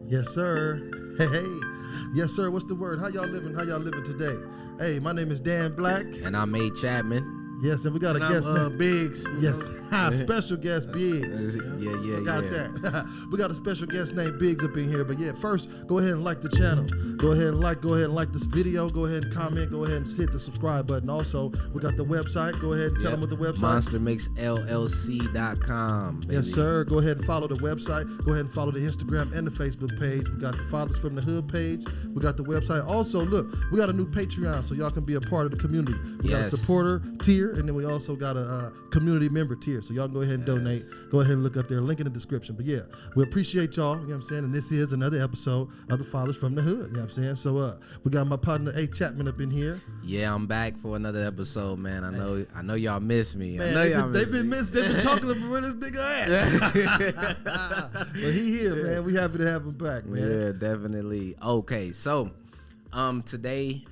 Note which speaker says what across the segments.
Speaker 1: Yes, sir. Hey. Yes, sir. What's the word? How y'all living? How y'all living today? Hey, my name is Dan Blac.
Speaker 2: And I'm A. Chapman.
Speaker 1: Yes, and we got a guest.
Speaker 3: Biggs.
Speaker 1: Yes, special guest Biggs.
Speaker 2: Yeah.
Speaker 1: Got that. We got a special guest named Biggs up in here. But yeah, first, go ahead and like the channel. Go ahead and like this video. Go ahead and comment. Go ahead and hit the subscribe button. Also, we got the website. Go ahead and tell them what the website.
Speaker 2: MonsterMixLLC.com. Baby.
Speaker 1: Yes, sir. Go ahead and follow the website. Go ahead and follow the Instagram and the Facebook page. We got the Fathers from the Hood page. We got the website. Also, look, we got a new Patreon, so y'all can be a part of the community. We got a supporter tier, and then we also got a community member tier. So y'all can go ahead and donate. Go ahead and look up there. Link in the description. But yeah, we appreciate y'all. You know what I'm saying? And this is another episode of the Fathers from the Hood. You know what I'm saying? So we got my partner A. Chapman up in here.
Speaker 2: Yeah, I'm back for another episode, man. I know y'all miss me.
Speaker 1: Man, they've been talking about where this nigga at. But he here, man. We happy to have him back, man.
Speaker 2: Yeah, definitely. Okay, so today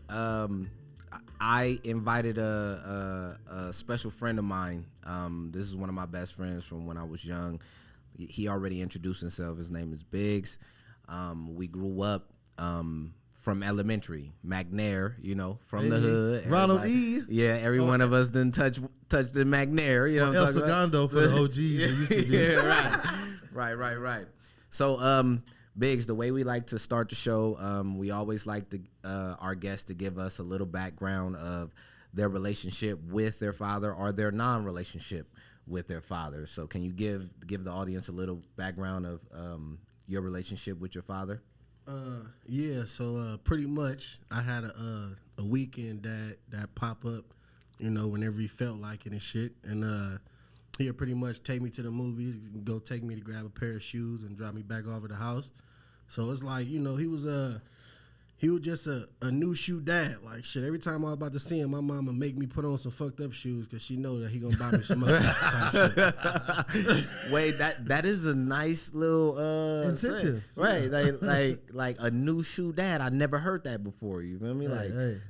Speaker 2: I invited a special friend of mine. This is one of my best friends from when I was young. He already introduced himself. His name is Biggs. We grew up from elementary, McNair, from the hood.
Speaker 1: Ronald E.
Speaker 2: Yeah, every one of us didn't touch the McNair. You know what I'm talking about?
Speaker 1: El Segundo for the OGs. Used to be.
Speaker 2: Yeah, right. So, Biggs, the way we like to start the show, we always like our guests to give us a little background of their relationship with their father or their non-relationship with their father. So can you give the audience a little background of your relationship with your father?
Speaker 3: So pretty much I had a weekend dad that pop up, whenever he felt like it and shit. And he'd pretty much take me to the movies, go take me to grab a pair of shoes and drop me back off at the house. So it's like, he was just a new shoe dad. Like shit, every time I was about to see him, my mama make me put on some fucked up shoes because she know that he gonna buy me some other type shit.
Speaker 2: Wait, that is a nice little
Speaker 1: incentive,
Speaker 2: right? Like a new shoe dad. I never heard that before. You feel me?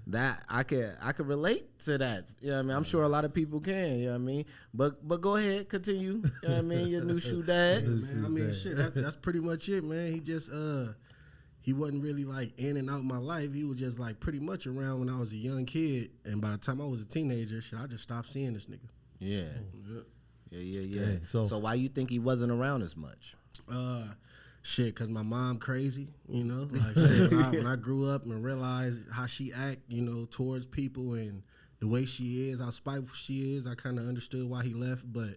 Speaker 2: That I could relate to that. You know what I mean? I'm sure a lot of people can. You know what I mean? But go ahead, continue. You know what I mean? Your new shoe dad.
Speaker 3: Man, I mean, shit. That's pretty much it, man. He just he wasn't really like in and out my life. He was just like pretty much around when I was a young kid, and by the time I was a teenager, shit, I just stopped seeing this nigga.
Speaker 2: Yeah.
Speaker 1: Dang,
Speaker 2: so why you think he wasn't around as much?
Speaker 3: Shit, cause my mom crazy, like shit, when I grew up and realized how she act, towards people and the way she is, how spiteful she is, I kind of understood why he left, but.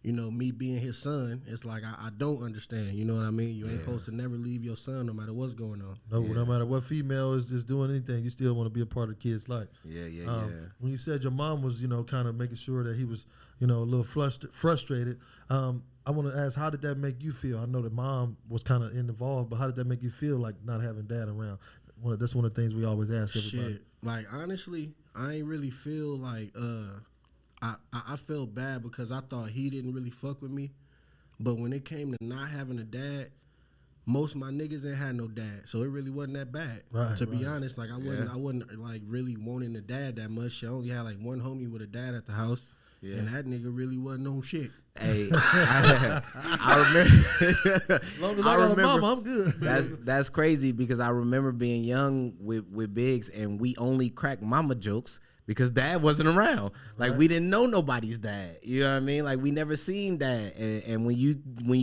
Speaker 3: Me being his son, it's like I don't understand. You know what I mean? You ain't supposed to never leave your son no matter what's going on.
Speaker 1: No matter what female is doing anything, you still want to be a part of the kid's life.
Speaker 2: Yeah.
Speaker 1: When you said your mom was, kind of making sure that he was, a little frustrated, I want to ask, how did that make you feel? I know that mom was kind of involved, but how did that make you feel, like not having dad around? That's one of the things we always ask everybody.
Speaker 3: Shit, like honestly, I ain't really feel like I felt bad because I thought he didn't really fuck with me. But when it came to not having a dad, most of my niggas ain't had no dad. So it really wasn't that bad. To be honest, like I wasn't like really wanting a dad that much. I only had like one homie with a dad at the house. Yeah. And that nigga really wasn't on shit.
Speaker 2: Hey, I remember.
Speaker 1: As long as I got a mama, I'm good.
Speaker 2: That's crazy because I remember being young with Biggs and we only cracked mama jokes because dad wasn't around. Like we didn't know nobody's dad. You know what I mean? Like we never seen dad. And when you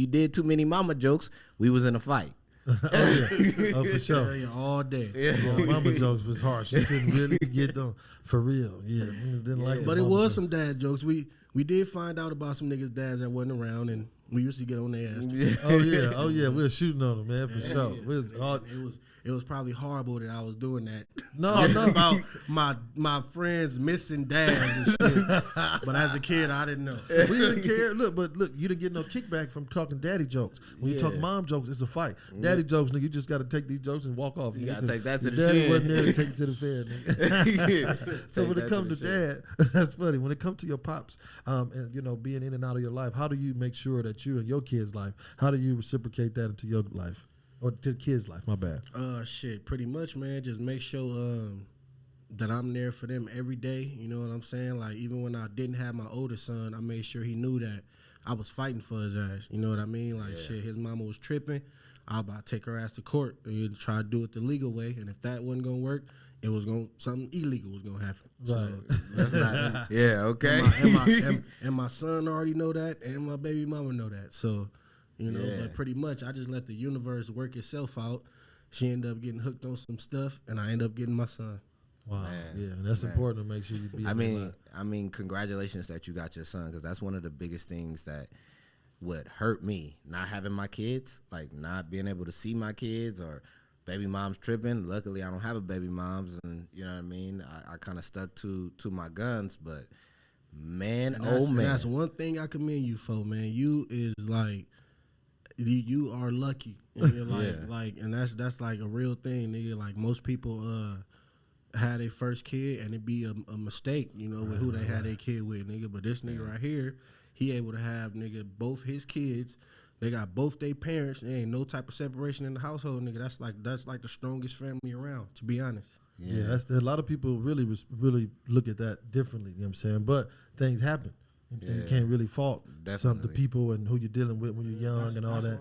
Speaker 2: did too many mama jokes, we was in a fight.
Speaker 1: Oh, for sure.
Speaker 3: Yeah, all day.
Speaker 1: Yeah. Mama jokes was harsh. She couldn't really get them for real. Yeah, didn't like it.
Speaker 3: But it was some dad jokes. We did find out about some niggas' dads that wasn't around, and we used to get on their ass.
Speaker 1: Oh yeah, we were shooting on them, man, for sure.
Speaker 3: It was probably horrible that I was doing that.
Speaker 1: No.
Speaker 3: About my friends missing dads and shit. But as a kid, I didn't know.
Speaker 1: We didn't care. Look, you didn't get no kickback from talking daddy jokes. When you talk mom jokes, it's a fight. Daddy jokes, nigga, you just got to take these jokes and walk off.
Speaker 2: You got to take that to the
Speaker 1: daddy
Speaker 2: chin.
Speaker 1: wasn't there to take it to the fair, nigga. So when it comes to dad, that's funny. When it comes to your pops, and being in and out of your life, how do you make sure that you and your kids' life, how do you reciprocate that into your life? Or to the kids' life, my bad.
Speaker 3: Shit, pretty much, man. Just make sure that I'm there for them every day. You know what I'm saying? Like, even when I didn't have my older son, I made sure he knew that I was fighting for his ass. You know what I mean? Like, shit, his mama was tripping. I about to take her ass to court and try to do it the legal way. And if that wasn't gonna work, it was something illegal was gonna happen.
Speaker 1: Right.
Speaker 3: So that's not.
Speaker 2: Yeah, okay.
Speaker 3: And my son already know that, and my baby mama know that. So, you know,
Speaker 2: Yeah.
Speaker 3: but pretty much I just let the universe work itself out. She ended up getting hooked on some stuff, and I end up getting my son.
Speaker 1: Wow.
Speaker 2: Man,
Speaker 1: Yeah, and that's
Speaker 2: man.
Speaker 1: important to make sure you be.
Speaker 2: I mean, congratulations that you got your son, because that's one of the biggest things that would hurt me, not having my kids, like not being able to see my kids, or baby mom's tripping. Luckily, I don't have a baby mom's, and you know what I mean. I kind of stuck to my guns, but man,
Speaker 3: And
Speaker 2: man,
Speaker 3: that's one thing I commend you for, man. You is like, you are lucky, and you're like, and that's like a real thing, nigga. Like most people had their first kid, and it be a mistake, you know, with who they had their kid with, nigga. But this nigga right here, he able to have, nigga, both his kids. They got both their parents. There ain't no type of separation in the household, nigga. That's like the strongest family around, to be honest.
Speaker 1: Yeah, that's a lot of people really look at that differently. You know what I'm saying? But things happen. You know what I'm saying? You can't really fault some the people and who you're dealing with when you're young and all that.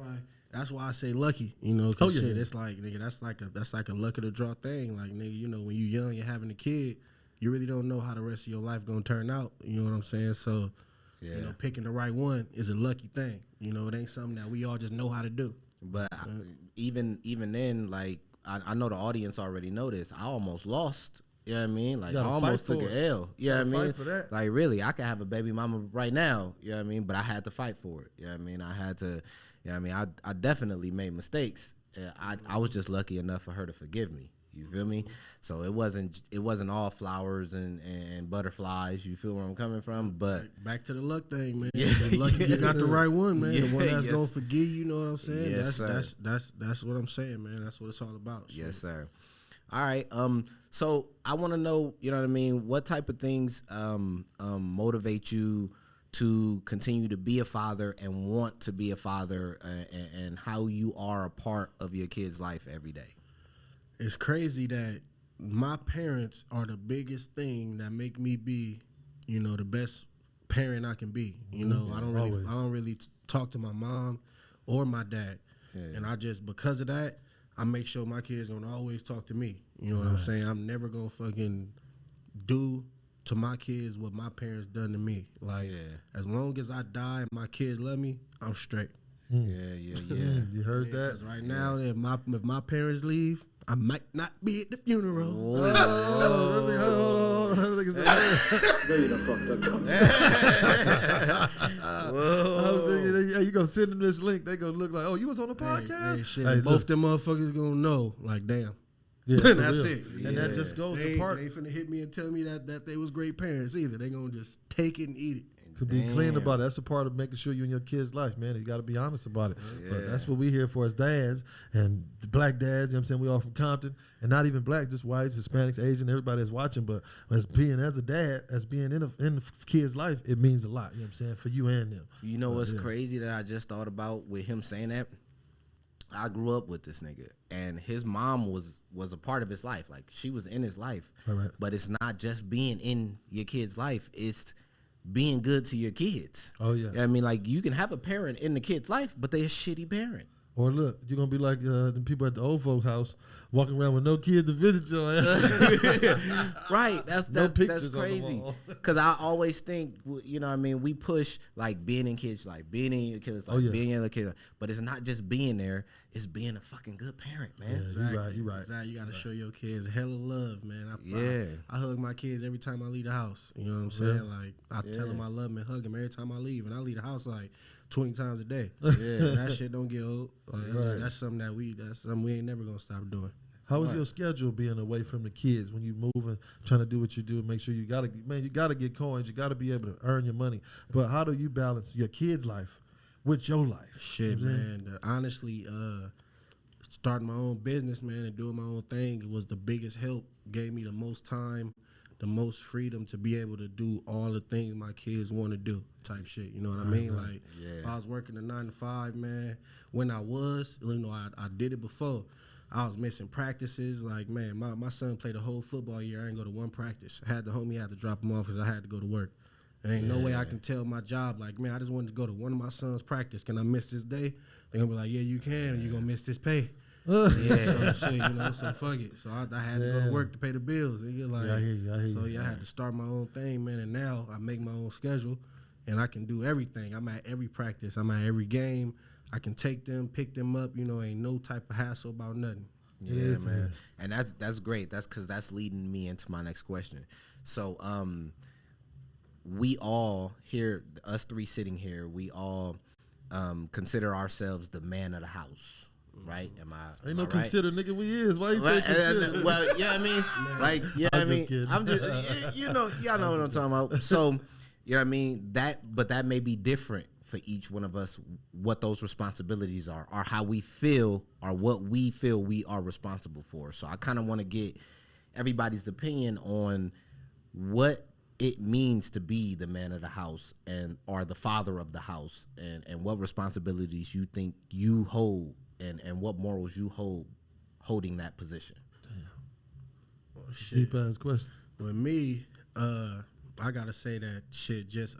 Speaker 3: That's why I say lucky, you know. Cause
Speaker 1: yeah.
Speaker 3: shit, it's like, nigga, that's like a luck of the draw thing. Like, nigga, you know, when you young, you're having a kid, you really don't know how the rest of your life gonna turn out. You know what I'm saying? So, you know, picking the right one is a lucky thing. You know, it ain't something that we all just know how to do.
Speaker 2: But even then, like I know the audience already know this. I almost lost. You know what I mean? Like I almost took an L. You know what I mean?
Speaker 1: For that.
Speaker 2: Like really, I could have a baby mama right now. You know what I mean? But I had to fight for it. You know what I mean? I had to. You know what I mean? I definitely made mistakes. I was just lucky enough for her to forgive me. You feel me? So it wasn't all flowers and butterflies. You feel where I'm coming from? But
Speaker 3: back to the luck thing, man. Lucky you got the right one, man. The one that's gonna forgive you. Know what I'm saying?
Speaker 2: Yes,
Speaker 3: that's what I'm saying, man. That's what it's all about.
Speaker 2: Yes, sir. All right. So I want to know, you know what I mean? What type of things motivate you to continue to be a father and want to be a father, and how you are a part of your kid's life every day?
Speaker 3: It's crazy that my parents are the biggest thing that make me be, you know, the best parent I can be. You know, I don't really talk to my mom or my dad, and I just, because of that, I make sure my kids gonna always talk to me. You know what I'm saying? I'm never gonna fucking do to my kids what my parents done to me. Like, as long as I die and my kids love me, I'm straight.
Speaker 2: Yeah.
Speaker 1: You heard that?
Speaker 3: 'Cause right now, if my parents leave, I might not be at the funeral.
Speaker 1: Hold on.
Speaker 4: There you fucked up.
Speaker 1: Hey, you gonna send them this link? They gonna look like, oh, you was on the podcast.
Speaker 3: Hey, shit,
Speaker 1: Hey,
Speaker 3: both them motherfuckers gonna know. Like, damn.
Speaker 1: Yeah, for
Speaker 3: That's
Speaker 1: real.
Speaker 3: it.
Speaker 1: And that just goes
Speaker 3: They
Speaker 1: to part.
Speaker 3: ain't finna hit me and tell me that they was great parents either. They gonna just take it and eat it.
Speaker 1: To be clean about it. That's a part of making sure you in your kid's life, man. You got to be honest about it. But that's what we here for as dads and black dads. You know what I'm saying? We all from Compton, and not even black, just whites, Hispanics, Asian, everybody that's watching. But as a dad, as being in the kid's life, it means a lot. You know what I'm saying? For you and them.
Speaker 2: You know what's crazy that I just thought about with him saying that? I grew up with this nigga, and his mom was a part of his life. Like, she was in his life.
Speaker 1: Right.
Speaker 2: But it's not just being in your kid's life. It's being good to your kids.
Speaker 1: Oh, yeah.
Speaker 2: I mean, like, you can have a parent in the kid's life, but they're a shitty parent.
Speaker 1: Or look, you're going to be like the people at the old folks' house walking around with no kids to visit your ass.
Speaker 2: Right. That's
Speaker 1: pictures on the
Speaker 2: crazy.
Speaker 1: wall.
Speaker 2: Because I always think, you know what I mean, we push, like, being in kids' life, being in your kids' life, being in the kids' life. But it's not just being there. It's being a fucking good parent, man.
Speaker 1: Yeah,
Speaker 3: Exactly.
Speaker 1: you're right.
Speaker 3: Exactly. You got to show your kids hella love, man.
Speaker 2: Yeah.
Speaker 3: I hug my kids every time I leave the house. You know what I'm saying? Like, I tell them I love them and hug them every time I leave. And I leave the house like 20 times a day. Yeah. That shit don't get old. Like, that's something we ain't never going to stop doing.
Speaker 1: How was your schedule being away from the kids when you moving, trying to do what you do? Make sure you gotta get coins. You gotta be able to earn your money. But how do you balance your kids' life with your life?
Speaker 3: Shit, man. Honestly, starting my own business, man, and doing my own thing, it was the biggest help. Gave me the most time, the most freedom to be able to do all the things my kids want to do, type shit. You know what I mean? Like, if I was working a 9 to 5, man, when I was, you know, I did it before. I was missing practices. Like, man, my son played a whole football year. I didn't go to one practice. I had the homie had to drop him off because I had to go to work. There ain't no way I can tell my job, like, man, I just wanted to go to one of my son's practice. Can I miss this day? They're going to be like, yeah, you can, and you're going to miss this pay. So shit, you know, so fuck it. So I had to go to work to pay the bills. And you're like,
Speaker 1: I hear you.
Speaker 3: I had to start my own thing, man, and now I make my own schedule, and I can do everything. I'm at every practice. I'm at every game. I can take them, pick them up. You know, ain't no type of hassle about nothing.
Speaker 2: Yeah, man. And that's great. That's because that's leading me into my next question. So, we all here, us three sitting here, we all consider ourselves the man of the house, right?
Speaker 1: Ain't no
Speaker 2: right?
Speaker 1: consider, nigga. We is. Why you say consider?
Speaker 2: Well, yeah, I mean, like, yeah, I mean,
Speaker 1: kidding.
Speaker 2: I'm just, you know, y'all know what I'm talking about. So, you know what I mean? But that may be different for each one of us, what those responsibilities are, or how we feel, or what we feel we are responsible for. So I kind of want to get everybody's opinion on what it means to be the man of the house or the father of the house, and what responsibilities you think you hold, and what morals you hold holding that position.
Speaker 3: Oh, shit.
Speaker 1: Deep ass question.
Speaker 3: With me, I gotta say that shit just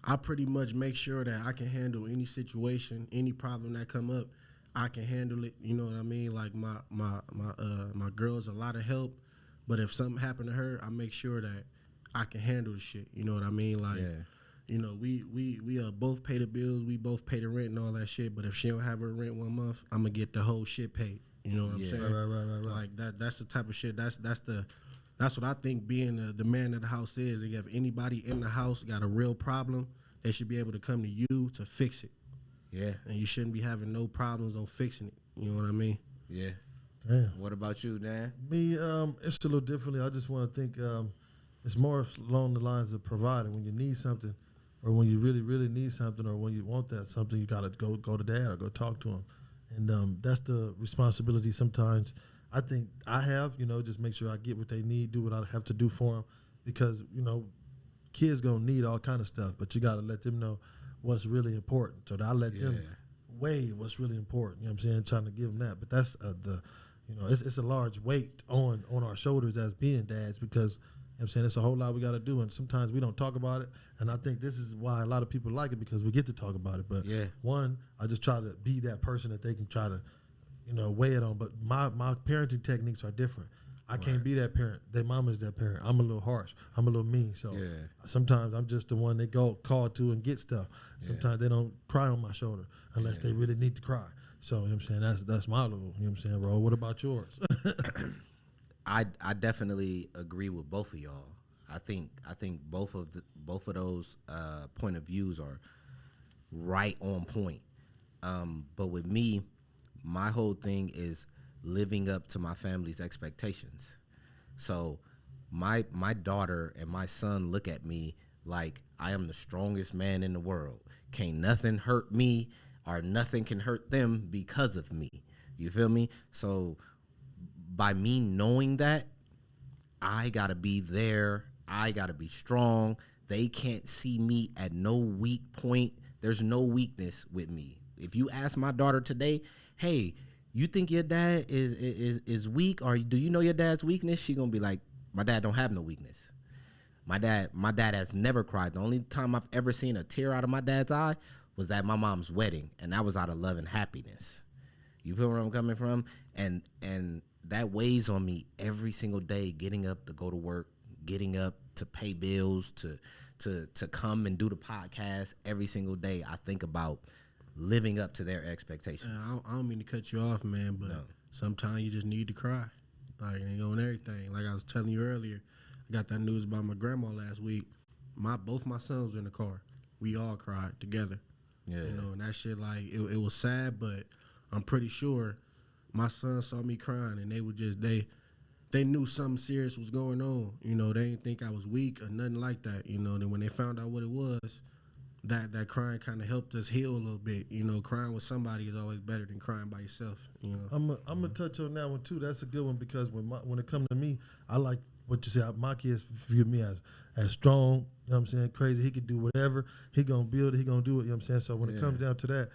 Speaker 3: I pretty much make sure that I can handle any situation, any problem that come up. I can handle it. You know what I mean? Like my girl's a lot of help, but if something happened to her, I make sure that I can handle the shit. You know what I mean? Like, you know, we both pay the bills, we both pay the rent and all that shit. But if she don't have her rent one month, I'm gonna get the whole shit paid. You know what I'm saying?
Speaker 1: Right.
Speaker 3: Like that's the type of shit. That's what I think being the man of the house is. If you have anybody in the house got a real problem, they should be able to come to you to fix it.
Speaker 2: Yeah.
Speaker 3: And you shouldn't be having no problems on fixing it. You know what I mean?
Speaker 2: Yeah.
Speaker 1: Damn.
Speaker 2: What about you, Dan?
Speaker 1: Me, it's a little differently. I just want to think it's more along the lines of providing. When you need something, or when you really, really need something, or when you want that something, you got to go to dad or go talk to him. And that's the responsibility sometimes I think I have, you know, just make sure I get what they need, do what I have to do for them. Because, you know, kids going to need all kind of stuff, but you got to let them know what's really important. So that I let them weigh what's really important. You know what I'm saying? Trying to give them that. But that's you know, it's a large weight on our shoulders as being dads, because, you know what I'm saying, it's a whole lot we got to do, and sometimes we don't talk about it. And I think this is why a lot of people like it, because we get to talk about it. But one, I just try to be that person that they can try to, you know, weigh it on. But my parenting techniques are different. I can't be that parent. Their mama's that parent. I'm a little harsh. I'm a little mean. So sometimes I'm just the one they go call to and get stuff. Sometimes they don't cry on my shoulder unless they really need to cry. So, you know what I'm saying, that's my little, you know what I'm saying, bro. What about yours?
Speaker 2: I definitely agree with both of y'all. I think both of those point of views are right on point. But with me, my whole thing is living up to my family's expectations. So my daughter and my son look at me like I am the strongest man in the world. Can't nothing hurt me, or nothing can hurt them because of me. You feel me? So by me knowing that, I gotta be there. I gotta be strong. They can't see me at no weak point. There's no weakness with me. If you ask my daughter today, hey, you think your dad is weak, or do you know your dad's weakness? She gonna be like, my dad don't have no weakness. My dad has never cried. The only time I've ever seen a tear out of my dad's eye was at my mom's wedding, and that was out of love and happiness. You feel where I'm coming from? And that weighs on me every single day, getting up to go to work, getting up to pay bills, to come and do the podcast every single day. I think about living up to their expectations.
Speaker 3: I don't mean to cut you off, man, but sometimes you just need to cry. Like, it ain't on everything. Like I was telling you earlier, I got that news about my grandma last week. Both my sons were in the car. We all cried together. Yeah. You know, and that shit, like, it was sad, but I'm pretty sure my son saw me crying, and they were just, they knew something serious was going on. You know, they didn't think I was weak or nothing like that. You know, then when they found out what it was, that crying kind of helped us heal a little bit. You know, crying with somebody is always better than crying by yourself. You know,
Speaker 1: I'm gonna touch on that one too. That's a good one, because when it comes to me, I like what you said. My kids view me as strong. You know what I'm saying? Crazy. He could do whatever. He gonna build it. He gonna do it. You know what I'm saying? So when it comes down to that,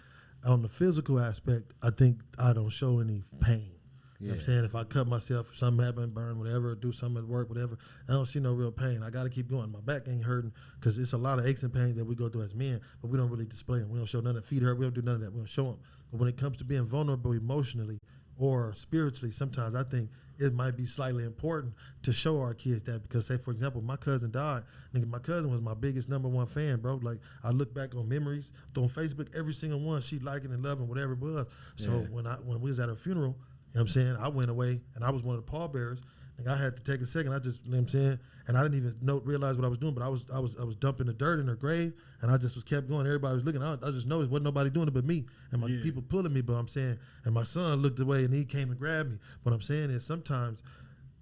Speaker 1: on the physical aspect, I think I don't show any pain. You know what I'm saying? If I cut myself, if something happened, burn, whatever, do something at work, whatever, I don't see no real pain. I got to keep going. My back ain't hurting because it's a lot of aches and pains that we go through as men, but we don't really display them. We don't show none of feet hurt. We don't do none of that. We don't show them. But when it comes to being vulnerable emotionally or spiritually, sometimes I think it might be slightly important to show our kids that because, say, for example, my cousin died. Nigga, my cousin was my biggest #1 fan, bro. Like, I look back on memories on Facebook, every single one, she liking and loving, whatever it was. So when we was at her funeral, you know what I'm saying, I went away, and I was one of the pallbearers. Like, I had to take a second. I just, you know what I'm saying, and I didn't even realize what I was doing, but I was dumping the dirt in her grave, and I just was kept going. Everybody was looking. I just noticed wasn't nobody doing it but me, and my people pulling me. But I'm saying, and my son looked away, and he came and grabbed me. What I'm saying is sometimes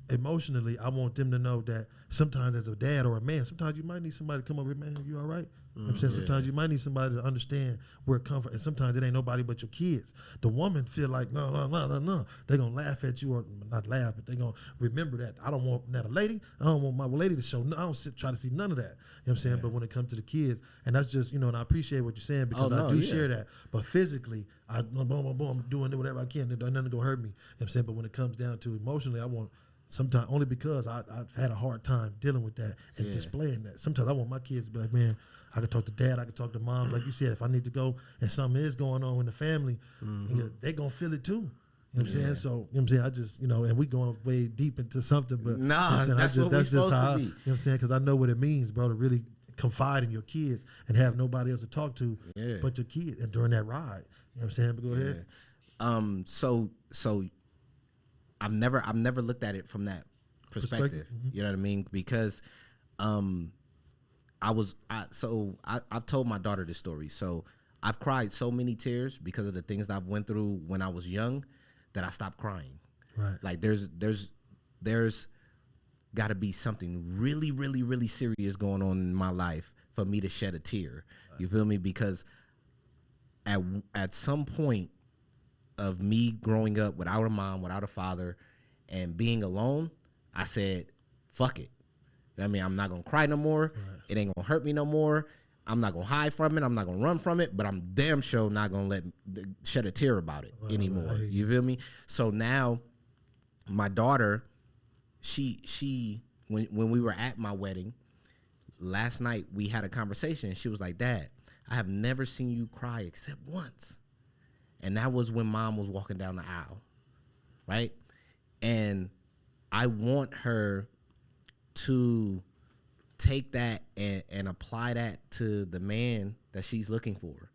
Speaker 1: emotionally, I want them to know that sometimes as a dad or a man, sometimes you might need somebody to come over here, man, you all right? You know what I'm saying? Sometimes you might need somebody to understand where it comes from, and sometimes it ain't nobody but your kids. The woman feel like, no. They're going to laugh at you, or not laugh, but they're going to remember that. I don't want that a lady. I don't want my lady to show, I don't try to see none of that. You know what I'm saying? But when it comes to the kids, and that's just, and I appreciate what you're saying because I do share that. But physically, I'm doing whatever I can. There's nothing going to hurt me. You know what I'm saying? But when it comes down to emotionally, I want sometimes, only because I've had a hard time dealing with that and displaying that. Sometimes I want my kids to be like, man, I can talk to dad, I can talk to mom. Like you said, if I need to go and something is going on in the family, they going to feel it too. You know what I'm saying? So, you know what I'm saying? I just, and we going way deep into something, but
Speaker 2: that's what we're supposed to be.
Speaker 1: You know what I'm saying? Because I know what it means, bro, to really confide in your kids and have nobody else to talk to but your kids and during that ride. You know what I'm saying? But go ahead.
Speaker 2: So I've never looked at it from that perspective. You know what I mean? Because I've told my daughter this story. So I've cried so many tears because of the things that I went through when I was young that I stopped crying.
Speaker 1: Right.
Speaker 2: Like there's got to be something really, really, really serious going on in my life for me to shed a tear. Right. You feel me? Because at some point of me growing up without a mom, without a father, and being alone, I said, fuck it. I mean, I'm not going to cry no more. Right. It ain't going to hurt me no more. I'm not going to hide from it. I'm not going to run from it, but I'm damn sure not going to shed a tear about it anymore. Right. You feel me? So now my daughter, she when we were at my wedding, last night we had a conversation. She was like, Dad, I have never seen you cry except once. And that was when Mom was walking down the aisle, right? And I want her to take that and apply that to the man that she's looking for.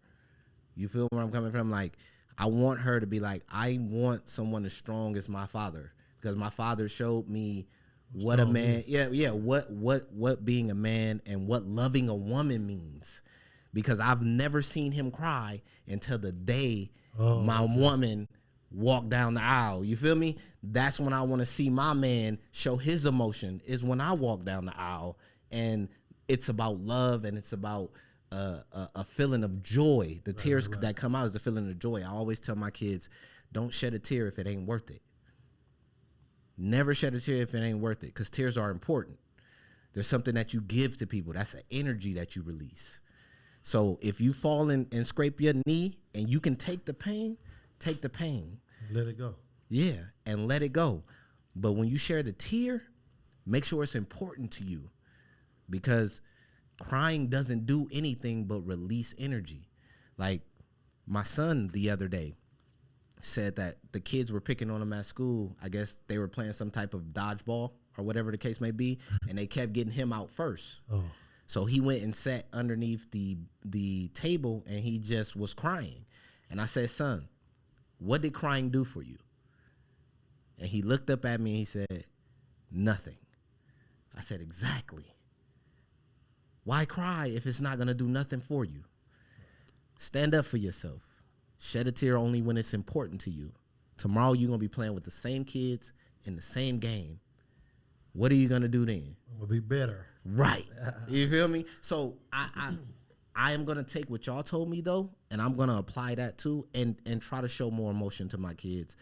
Speaker 2: You feel where I'm coming from? Like, I want her to be like, I want someone as strong as my father, because my father showed me what a man, what being a man and what loving a woman means. Because I've never seen him cry until the day my woman walked down the aisle. You feel me? That's when I want to see my man show his emotion, is when I walk down the aisle. And it's about love, and it's about a feeling of joy. The tears that come out is a feeling of joy. I always tell my kids, don't shed a tear if it ain't worth it. Never shed a tear if it ain't worth it, because tears are important. There's something that you give to people. That's an energy that you release. So if you fall and scrape your knee and you can take the pain, take the pain.
Speaker 1: Let it go.
Speaker 2: Yeah, and let it go. But when you share the tear, make sure it's important to you, because crying doesn't do anything but release energy. Like my son the other day said that the kids were picking on him at school. I guess they were playing some type of dodgeball or whatever the case may be, and they kept getting him out first. Oh. So he went and sat underneath the table, and he just was crying. And I said, son, what did crying do for you? And he looked up at me and he said, nothing. I said, exactly. Why cry if it's not going to do nothing for you? Stand up for yourself. Shed a tear only when it's important to you. Tomorrow you're going to be playing with the same kids in the same game. What are you going to do then?
Speaker 1: I'm going to be better.
Speaker 2: Right. You feel me? So I am going to take what y'all told me, though, and I'm going to apply that too, and try to show more emotion to my kids.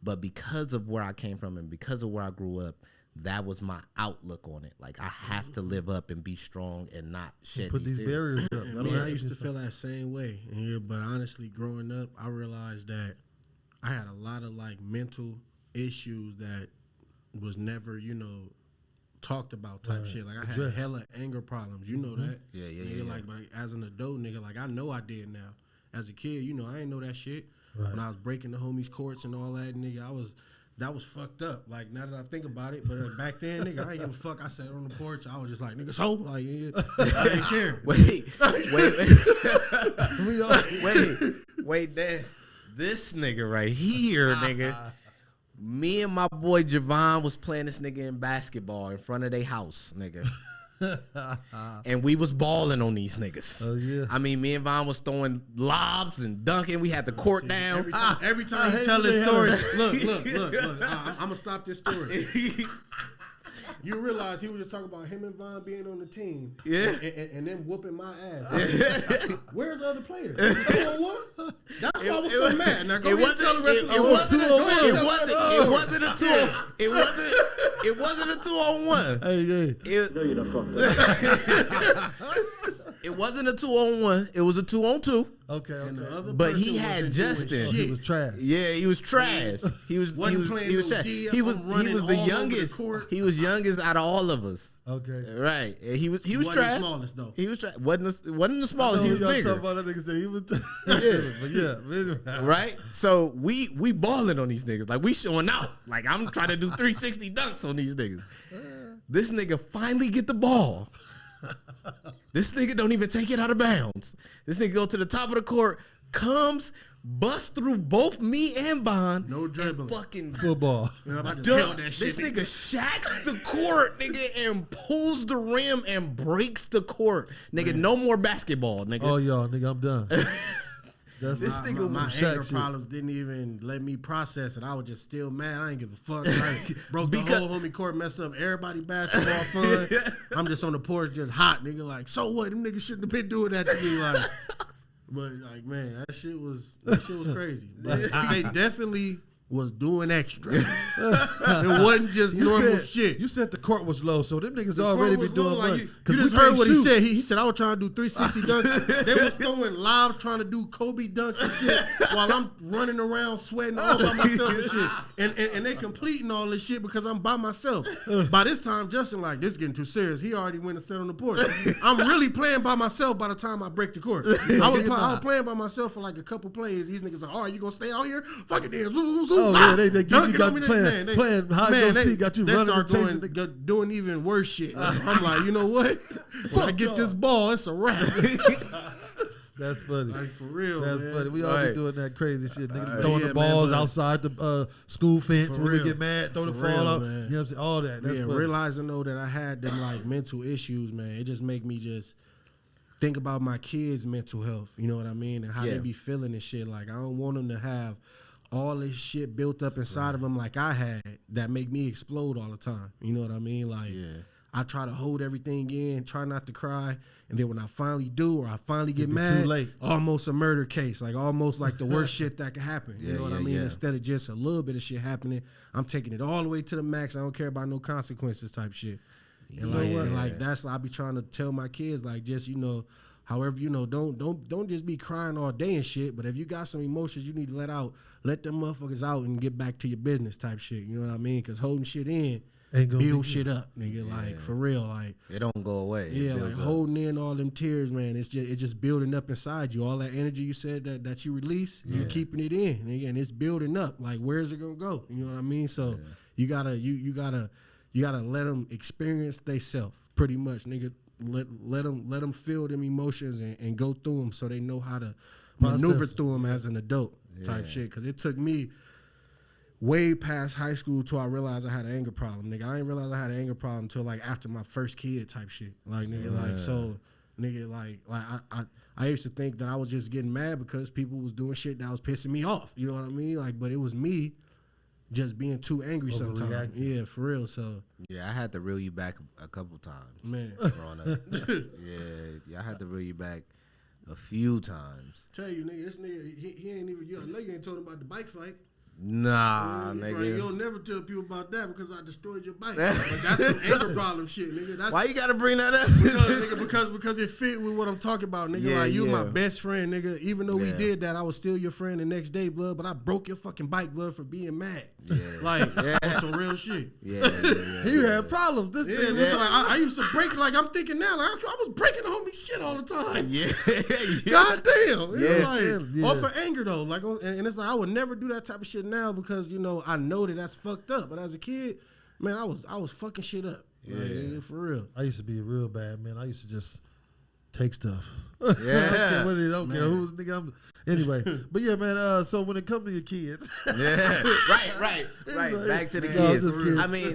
Speaker 2: But because of where I came from and because of where I grew up, that was my outlook on it. Like, I have to live up and be strong and not shed
Speaker 1: Put these barriers up.
Speaker 3: I used to feel that same way. Yeah, but honestly, growing up, I realized that I had a lot of like mental issues that was never, talked about type shit. Like I had hella anger problems. You know that.
Speaker 2: Yeah.
Speaker 3: Like, but as an adult, nigga, like I know I did now. As a kid, I ain't know that shit. Right. When I was breaking the homies' courts and all that, nigga, that was fucked up. Like now that I think about it, but back then, nigga, I ain't give a fuck. I sat on the porch. I was just like, nigga, so like, I didn't care.
Speaker 2: Wait, Dad. This nigga right here, nigga. Me and my boy Javon was playing this nigga in basketball in front of their house, nigga. And we was balling on these niggas.
Speaker 1: Oh yeah.
Speaker 2: I mean, me and Vaughn was throwing lobs and dunking. We had the court down.
Speaker 3: Every time you tell this story, look. I'm gonna stop this story. You realize he was just talking about him and Vaughn being on the team, and then whooping my ass. Where's the other players? 2-on-1? That's why I was so mad. Now go ahead and tell the rest of the
Speaker 2: It wasn't a 2. It wasn't a 2-on-1.
Speaker 1: Hey.
Speaker 4: No, you done fucked up.
Speaker 2: It wasn't a 2-on-1. It was a 2-on-2.
Speaker 1: Okay.
Speaker 2: But he had Justin.
Speaker 1: He was trash.
Speaker 2: Yeah, he was trash. He was trash. He was the youngest. He was youngest out of all of us.
Speaker 1: Okay.
Speaker 2: Right. And he was
Speaker 3: wasn't
Speaker 2: trash.
Speaker 3: the smallest though.
Speaker 2: He was trash. Wasn't the smallest. He was bigger.
Speaker 1: Talking about that nigga said he was.
Speaker 2: But yeah. Right. So we balling on these niggas. Like we showing out. Like I'm trying to do 360 dunks on these niggas. This nigga finally get the ball. This nigga don't even take it out of bounds. This nigga go to the top of the court, comes, busts through both me and Bond.
Speaker 3: No dribbling.
Speaker 1: Fucking football.
Speaker 2: This nigga shacks the court, nigga, and pulls the rim and breaks the court. Nigga, no more basketball, nigga.
Speaker 1: Oh, y'all, nigga, I'm done.
Speaker 2: This nigga
Speaker 3: my anger problems didn't even let me process it. I was just still mad. I ain't give a fuck. Like, broke the whole homie court, messed up everybody basketball fun. I'm just on the porch, just hot, nigga. Like, so what? Them niggas shouldn't have been doing that to me. Like, but like, man, that shit was crazy. They definitely was doing extra. It wasn't just normal shit.
Speaker 1: You said the court was low, so them niggas already be doing
Speaker 3: like, you just heard what he said. He said I was trying to do 360 dunks. They was throwing lobs trying to do Kobe dunks and shit while I'm running around sweating all by myself and shit. And they completing all this shit because I'm by myself. By this time, Justin like, this is getting too serious. He already went and sat on the porch. I'm really playing by myself by the time I break the court. I was playing by myself for like a couple plays. These niggas like, all right, you gonna stay out here? Fucking damn.
Speaker 1: Oh yeah, they get you got playing high go see, got you running and chasing.
Speaker 3: Doing even worse shit. I'm like, you know what? When I get this ball, it's a wrap.
Speaker 1: That's funny.
Speaker 3: Like for real,
Speaker 1: That's
Speaker 3: man.
Speaker 1: funny. We all be doing that crazy shit. Niggas throwing the balls outside the school fence when we get mad, throw the ball out. You know what I'm saying? All that. That's funny.
Speaker 3: Realizing though that I had them like mental issues, man, it just make me just think about my kids' mental health. You know what I mean? And how they be feeling and shit. Like I don't want them to have all this shit built up inside of them like I had that make me explode all the time. You know what I mean? Like, I try to hold everything in, try not to cry, and then when I finally do or I finally get mad,
Speaker 1: too late.
Speaker 3: Almost a murder case, like almost like the worst shit that could happen. You know what I mean? Instead of just a little bit of shit happening, I'm taking it all the way to the max. I don't care about no consequences type shit. And like that's I be trying to tell my kids, like just however, don't just be crying all day and shit. But if you got some emotions you need to let out, let them motherfuckers out and get back to your business type shit. You know what I mean? Because holding shit in build shit up, nigga. Like for real, like
Speaker 2: it don't go away.
Speaker 3: Yeah, like holding in all them tears, man. It's just building up inside you. All that energy you said that you release, you keeping it in, nigga, and it's building up. Like where's it gonna go? You know what I mean? So you gotta let them experience theyself, pretty much, nigga. Let them feel them emotions and go through them so they know how to maneuver through them as an adult type shit. Because it took me way past high school till I realized I had an anger problem, nigga. I didn't realize I had an anger problem until like after my first kid type shit. Like nigga, like so, nigga, like I used to think that I was just getting mad because people was doing shit that was pissing me off. You know what I mean? Like, but it was me just being too angry sometimes. Yeah, for real. So
Speaker 2: yeah, I had to reel you back a couple times,
Speaker 3: man.
Speaker 2: Growing up. I had to reel you back a few times.
Speaker 3: Tell you, nigga, this nigga, he ain't even. I know you ain't told him about the bike fight.
Speaker 2: Nah,
Speaker 3: Right,
Speaker 2: nigga.
Speaker 3: you don't never tell people about that because I destroyed your bike. Like, that's some anger problem shit, nigga. That's
Speaker 2: Why you gotta bring that up?
Speaker 3: because it fit with what I'm talking about, nigga.
Speaker 2: Yeah,
Speaker 3: like you
Speaker 2: yeah.
Speaker 3: my best friend, nigga. Even though we
Speaker 2: Yeah.
Speaker 3: did that, I was still your friend the next day, blood. But I broke your fucking bike, blood, for being mad.
Speaker 2: Yeah.
Speaker 3: Like on some real shit.
Speaker 2: Yeah.
Speaker 1: You had problems. This
Speaker 3: Yeah,
Speaker 1: thing.
Speaker 3: nigga, like, I used to break. Like I'm thinking now, like I was breaking the homie shit all the time.
Speaker 2: Yeah.
Speaker 3: God damn.
Speaker 2: Yeah.
Speaker 3: Like, off of anger though. Like, and it's like I would never do that type of shit now because you know I know that that's fucked up. But as a kid, man, I was fucking shit up. Like, for real.
Speaker 1: I used to be real bad, man. I used to just take stuff.
Speaker 2: Yeah.
Speaker 1: I don't care who's nigga. Anyway, but yeah, man. So when it comes to your kids,
Speaker 2: Yeah. Right.
Speaker 1: like-
Speaker 2: Back to the
Speaker 1: No,
Speaker 2: kids.
Speaker 1: just kidding.
Speaker 2: I mean,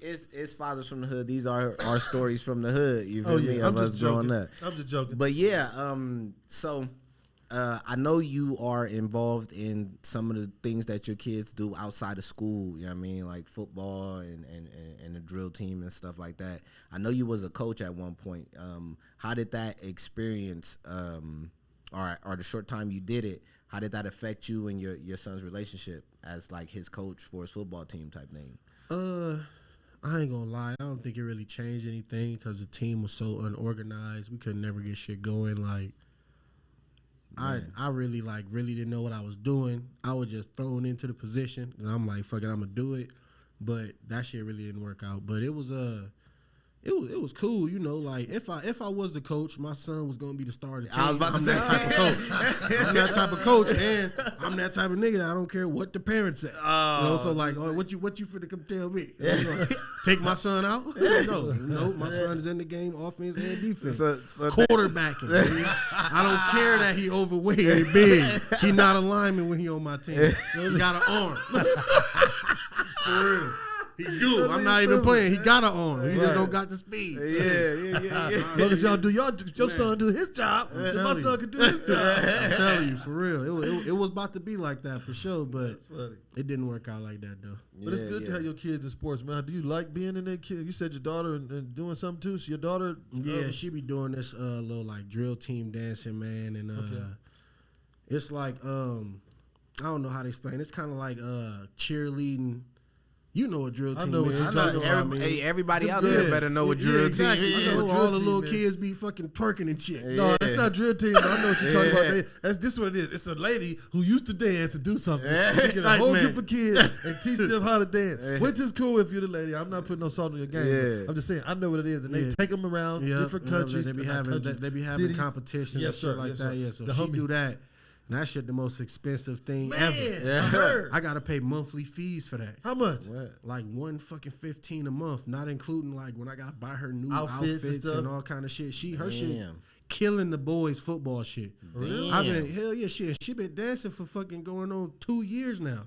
Speaker 2: it's fathers from the hood. These are our stories from the hood. You feel me?
Speaker 1: I'm
Speaker 2: Of
Speaker 1: just
Speaker 2: us
Speaker 1: joking.
Speaker 2: growing up.
Speaker 1: I'm just joking.
Speaker 2: But yeah, so I know you are involved in some of the things that your kids do outside of school, you know what I mean? Like football and the drill team and stuff like that. I know you was a coach at one point. How did that experience, or the short time you did it, how did that affect you and your son's relationship as like his coach for his football team type thing?
Speaker 3: I ain't gonna lie. I don't think it really changed anything because the team was so unorganized. We could never get shit going. Like, I really didn't know what I was doing. I was just thrown into the position, and I'm like, fuck it, I'm gonna do it. But that shit really didn't work out. But it was it was cool, you know. Like if I was the coach, my son was gonna be the star of the team.
Speaker 2: I was about to say
Speaker 3: that type of coach. I'm that type of coach, and I'm that type of nigga that I don't care what the parents say. You know, so like, what you finna come tell me? You know, take my son out? No, my son is in the game, offense and defense.
Speaker 2: So
Speaker 3: Quarterbacking. Baby. I don't care that he overweight and big. He not a lineman when he on my team. He got an arm. For real. He do. I'm not even playing. He got an arm. He just don't got the speed.
Speaker 2: Yeah.
Speaker 1: As long as y'all do your son do his job, so my son can do his job.
Speaker 3: I'm telling you, for real. It was about to be like that for sure, but it didn't work out like that though.
Speaker 1: But it's good to have your kids in sports, man. Do you like being in that kid? You said your daughter and doing something too. So your daughter,
Speaker 3: Yeah, she be doing this little like drill team dancing, man, and it's like I don't know how to explain. It's kind of like cheerleading. You know what drill team
Speaker 1: I know what
Speaker 3: is.
Speaker 1: you're talking about.
Speaker 2: Hey, everybody out there better know what drill
Speaker 3: exactly.
Speaker 2: team is.
Speaker 3: I know
Speaker 1: Drill
Speaker 3: all the
Speaker 1: team
Speaker 3: little
Speaker 1: is.
Speaker 3: kids be fucking twerking and shit.
Speaker 1: No, it's not drill team. But I know what you're talking about. This is what it is. It's a lady who used to dance and do something. She get a whole group of kids and teach them how to dance, which is cool if you're the lady. I'm not putting no salt on your game.
Speaker 2: Yeah.
Speaker 1: I'm just saying I know what it is, and they take them around different countries.
Speaker 3: They be having
Speaker 1: cities.
Speaker 3: competitions and shit like that. Yeah, so
Speaker 1: The
Speaker 3: she
Speaker 1: homie.
Speaker 3: do that. And that shit the most expensive thing ever.
Speaker 1: I heard.
Speaker 3: I gotta pay monthly fees for that.
Speaker 1: How much?
Speaker 3: Like $115 a month, not including like when I gotta buy her new
Speaker 1: Outfits
Speaker 3: outfits
Speaker 1: and
Speaker 3: and,
Speaker 1: stuff?
Speaker 3: all kind of shit. Her shit killing the boys football shit.
Speaker 2: Damn.
Speaker 3: I've been hell yeah shit. She been dancing for fucking going on 2 years now,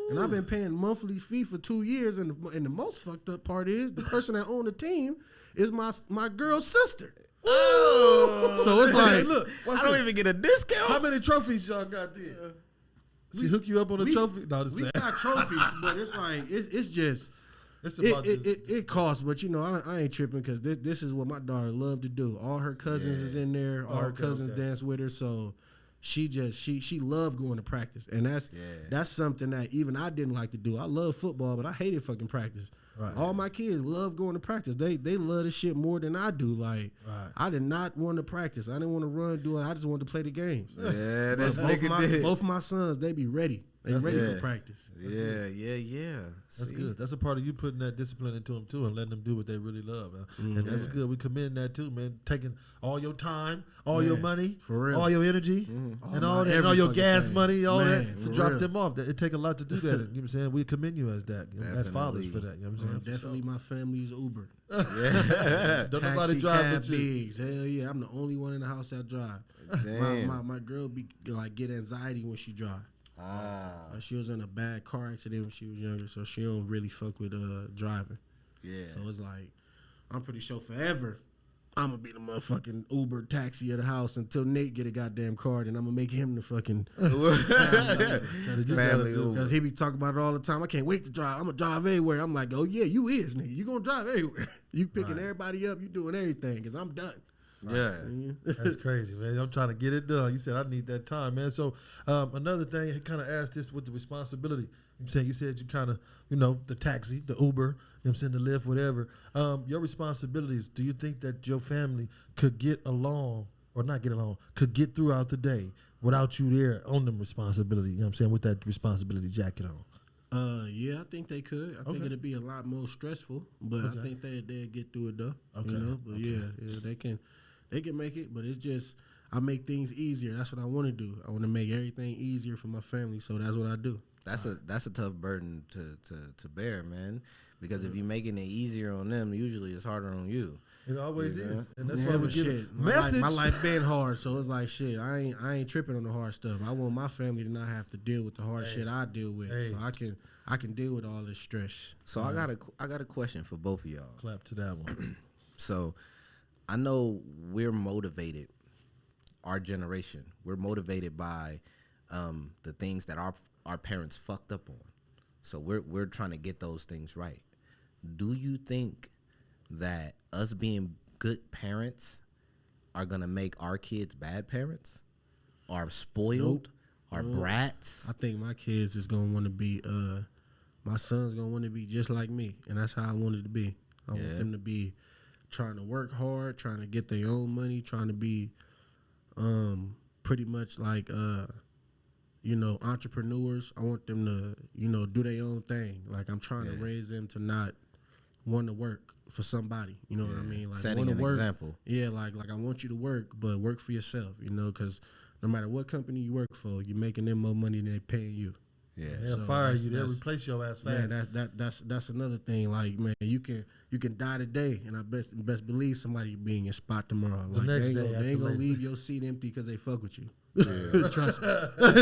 Speaker 3: and I've been paying monthly fee for 2 years. And the most fucked up part is the person that owned the team is my girl's sister.
Speaker 2: Oh,
Speaker 3: So it's like,
Speaker 1: look,
Speaker 2: I don't even get a discount.
Speaker 1: How many trophies y'all got there? She hook you up on a trophy? No,
Speaker 3: we got trophies, but it's like it's just.
Speaker 1: It's about
Speaker 3: It costs, but you know I ain't tripping because this is what my daughter love to do. All her cousins is in there. All her cousins dance with her, so she loved going to practice, and that's something that even I didn't like to do. I love football, but I hated fucking practice. Right. All my kids love going to practice. They love this shit more than I do. Like I did not want to practice. I didn't want to run, do it. I just wanted to play the games.
Speaker 2: Yeah, this nigga did.
Speaker 3: Both my sons, they be ready. They ready for practice.
Speaker 2: Yeah.
Speaker 1: That's good. That's a part of you putting that discipline into them too and letting them do what they really love. And that's good. We commend that too, man. Taking all your time, all your money,
Speaker 3: for real.
Speaker 1: all your energy, and all that, and all your gas money, all that to drop them off. It take a lot to do that. You know what I'm saying? We commend you as that, as fathers for that. You know what I'm saying?
Speaker 3: Definitely my family's Uber.
Speaker 1: Don't nobody drive with you.
Speaker 3: Bigs. Hell yeah, I'm the only one in the house that drive. My girl be like get anxiety when she drive. She was in a bad car accident when she was younger, so she don't really fuck with driving. Yeah. So it's like, I'm pretty sure forever I'm gonna be the motherfucking Uber taxi of the house until Nate get a goddamn card, and I'm gonna make him the fucking
Speaker 2: family Uber.
Speaker 3: Because he be talking about it all the time. I can't wait to drive. I'm gonna drive everywhere. I'm like, oh yeah, you is nigga. You gonna drive everywhere. You picking everybody up. You doing everything. Cause I'm done.
Speaker 2: Yeah.
Speaker 1: That's crazy, man. I'm trying to get it done. You said I need that time, man. So another thing, he kind of asked this with the responsibility. I'm saying you said you kind of, the taxi, the Uber, I'm saying the Lyft, whatever. Your responsibilities, do you think that your family could get along or not get along, could get throughout the day without you there on them responsibility, I'm saying, with that responsibility jacket on?
Speaker 3: Yeah, I think they could. I think it'd be a lot more stressful, but I think they'd get through it though.
Speaker 1: Okay.
Speaker 3: But yeah, they can make it, but it's just I make things easier. That's what I want to do. I want to make everything easier for my family, so that's what I do.
Speaker 2: That's a tough burden to bear, man. Because if you're making it easier on them, usually it's harder on you.
Speaker 1: It always is, and that's
Speaker 3: Yeah,
Speaker 1: why we
Speaker 3: but
Speaker 1: get
Speaker 3: shit,
Speaker 1: a message.
Speaker 3: My life been hard, so it's like shit. I ain't tripping on the hard stuff. I want my family to not have to deal with the hard shit I deal with, so I can deal with all this stress.
Speaker 2: So I got a question for both of y'all.
Speaker 1: Clap to that one.
Speaker 2: So I know we're motivated, our generation. We're motivated by the things that our parents fucked up on. So we're trying to get those things right. Do you think that us being good parents are gonna make our kids bad parents, or spoiled, or brats?
Speaker 3: I think my kids is gonna want to be. My son's gonna want to be just like me, and that's how I want it to be. I want them to be trying to work hard, trying to get their own money, trying to be pretty much like entrepreneurs. I want them to do their own thing. Like I'm trying to raise them to not want to work for somebody. You know what I mean? Like
Speaker 2: setting an example.
Speaker 3: Yeah, like I want you to work, but work for yourself. Because no matter what company you work for, you're making them more money than they're paying you.
Speaker 2: Yeah,
Speaker 1: They'll fire you. They'll replace your ass fast.
Speaker 3: Man, that's another thing. Like, man, you can die today, and I best believe somebody be in your spot tomorrow. Like,
Speaker 1: next
Speaker 3: they ain't gonna leave your seat empty because they fuck with you. Trust me,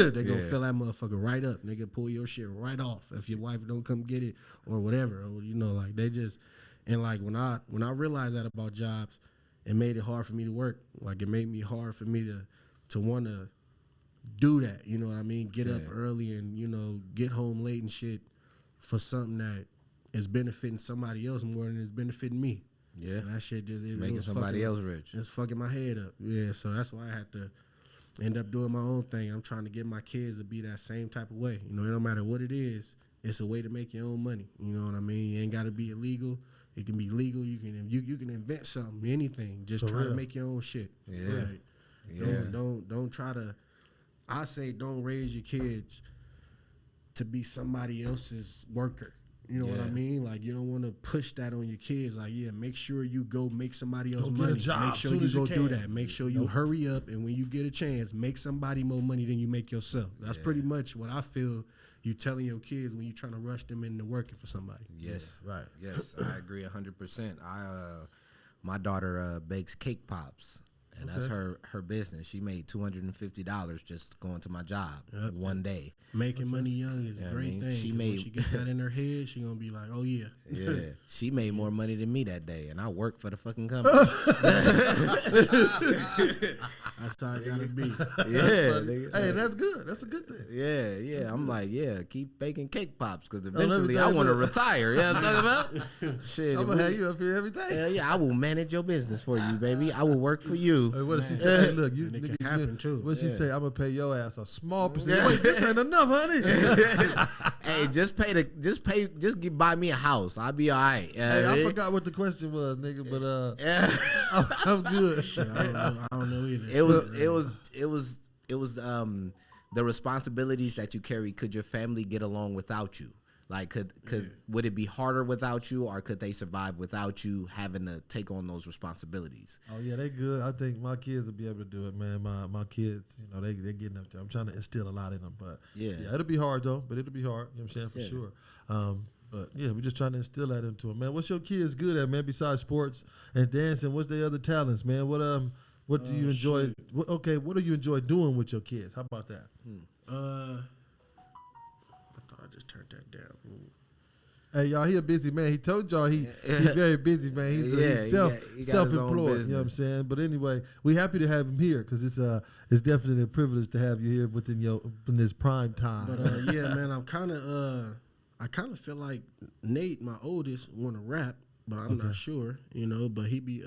Speaker 3: they gonna fill that motherfucker right up. They can pull your shit right off if your wife don't come get it or whatever. Or like they just and like when I realized that about jobs, it made it hard for me to work. Like it made me hard for me to want to do that, you know what I mean? Get up early and, get home late and shit for something that is benefiting somebody else more than it's benefiting me.
Speaker 2: Yeah.
Speaker 3: And that shit just
Speaker 2: making somebody else rich.
Speaker 3: It's fucking my head up. Yeah, so that's why I had to end up doing my own thing. I'm trying to get my kids to be that same type of way. It don't matter what it is, it's a way to make your own money. You know what I mean? You ain't gotta be illegal. It can be legal. You can invent something, anything. Just try to make your own shit.
Speaker 2: Yeah.
Speaker 3: Right?
Speaker 2: Yeah.
Speaker 3: Don't try to. I say don't raise your kids to be somebody else's worker. You know what I mean? Like you don't want to push that on your kids. Like make sure you go make somebody else money. Make sure you go do that. Make sure you hurry up, and when you get a chance, make somebody more money than you make yourself. That's pretty much what I feel you telling your kids when you trying to rush them into working for somebody.
Speaker 2: Yes,
Speaker 1: right.
Speaker 2: Yes, I agree 100%. My daughter bakes cake pops. And that's her business. She made $250 just going to my job one day.
Speaker 3: Making money young is a great thing. When she get that in her head, she gonna be like, "Oh yeah."
Speaker 2: Yeah, she made more money than me that day, and I work for the fucking company.
Speaker 3: That's how it gotta be.
Speaker 2: Yeah,
Speaker 1: hey, that's good. That's a good thing.
Speaker 2: Yeah. I'm like, keep baking cake pops because eventually I want to retire. You know what I'm talking about? Shit,
Speaker 1: I'm gonna have you up here every day.
Speaker 2: I will manage your business for you, baby. I will work for you.
Speaker 1: Hey, what did she say? Hey, look,
Speaker 3: it can happen too.
Speaker 1: What did she say? I'm gonna pay your ass a small percentage. Wait, this ain't enough, honey.
Speaker 2: Hey, just buy me a house. I'll be all right.
Speaker 1: Hey, I forgot what the question was, nigga, but I'm good.
Speaker 3: Shit, I don't know either.
Speaker 2: It was the responsibilities that you carry. Could your family get along without you? Like, would it be harder without you, or could they survive without you having to take on those responsibilities?
Speaker 1: Oh yeah, they good. I think my kids will be able to do it, man. My kids, they're getting up there. I'm trying to instill a lot in them, but yeah, it'll be hard though. But it'll be hard. You know what I'm saying, for sure. But yeah, we're just trying to instill that into them, man. What's your kids good at, man? Besides sports and dancing, what's their other talents, man? What do you enjoy? What do you enjoy doing with your kids? How about that?
Speaker 3: I thought I just turned that down.
Speaker 1: Hey y'all, he a busy man. He told y'all he's very busy, man. He's self-employed. You know what I'm saying? But anyway, we happy to have him here because it's definitely a privilege to have you here in this prime time.
Speaker 3: But yeah, man, I kind of feel like Nate, my oldest, want to rap, but I'm not sure. But he be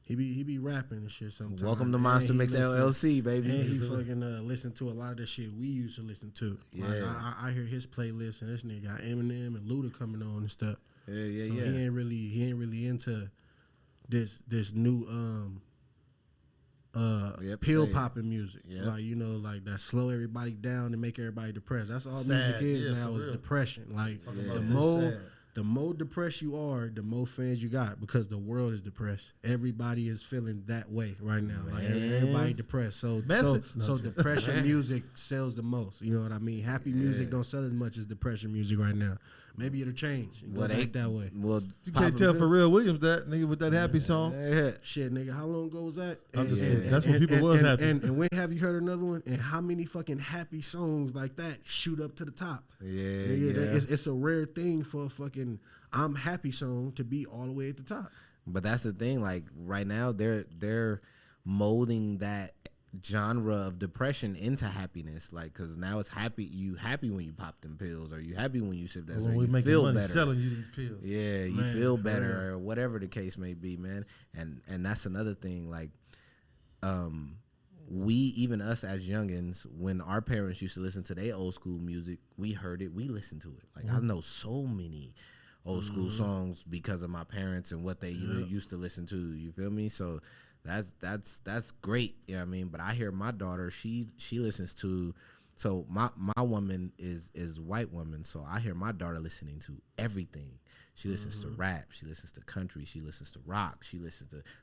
Speaker 3: He be rapping and shit sometimes.
Speaker 2: Welcome to Monster Mix LLC, baby.
Speaker 3: And he fucking listen to a lot of the shit we used to listen to.
Speaker 2: Yeah.
Speaker 3: Like, I hear his playlist, and this nigga got Eminem and Luda coming on and stuff.
Speaker 2: Yeah.
Speaker 3: So he ain't really into this new pill popping music.
Speaker 2: Yep.
Speaker 3: Like, you know, like that slow everybody down and make everybody depressed. That's all
Speaker 1: Sad.
Speaker 3: music is
Speaker 1: Yeah,
Speaker 3: now
Speaker 1: for
Speaker 3: is
Speaker 1: real.
Speaker 3: depression. Like
Speaker 1: Sad.
Speaker 3: the more depressed you are, the more fans you got because the world is depressed. Everybody is feeling that way right now. Like everybody depressed. So depression music sells the most. You know what I mean? Happy music don't sell as much as depression music right now. Maybe it'll change. And go back that way.
Speaker 2: Well,
Speaker 1: You can't tell Pharrell Williams that nigga with that happy song.
Speaker 3: Shit, nigga, how long ago was that?
Speaker 1: I'm just kidding. That's when people was happy.
Speaker 3: And when have you heard another one? And how many fucking happy songs like that shoot up to the top? It's a rare thing for a fucking I'm happy song to be all the way at the top.
Speaker 2: But that's the thing. Like right now, they're molding that genre of depression into happiness. Like, cause now it's happy. You happy when you pop them pills, or you happy when you sip that.
Speaker 1: When
Speaker 2: or
Speaker 1: we
Speaker 2: you
Speaker 1: make
Speaker 2: feel
Speaker 1: money
Speaker 2: better.
Speaker 1: selling you these pills.
Speaker 2: Yeah, you
Speaker 3: Man,
Speaker 2: feel
Speaker 3: for
Speaker 2: better,
Speaker 3: real.
Speaker 2: or whatever the case may be, man. And that's another thing. Like, we, even us as youngins, when our parents used to listen to their old school music, we heard it, we listened to it. Like, I know so many old school songs because of my parents and what they used to listen to. You feel me? So that's great. You know what I mean? But I hear my daughter, she listens to, so my woman is white woman, so I hear my daughter listening to everything. She listens to rap, she listens to country, she listens to rock,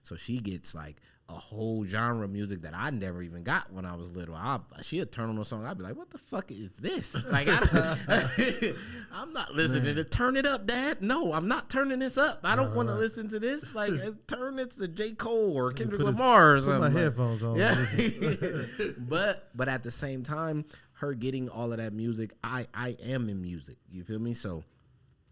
Speaker 2: so she gets like a whole genre of music that I never even got when I was little. She'll turn on a song, I'd be like, what the fuck is this? Like, I'm not listening to Turn It Up, Dad. No, I'm not turning this up. I don't want to listen to this. Like, turn it to J. Cole or Kendrick Lamar or something.
Speaker 1: Put my headphones on.
Speaker 2: Yeah. But at the same time, her getting all of that music, I am in music. You feel me? So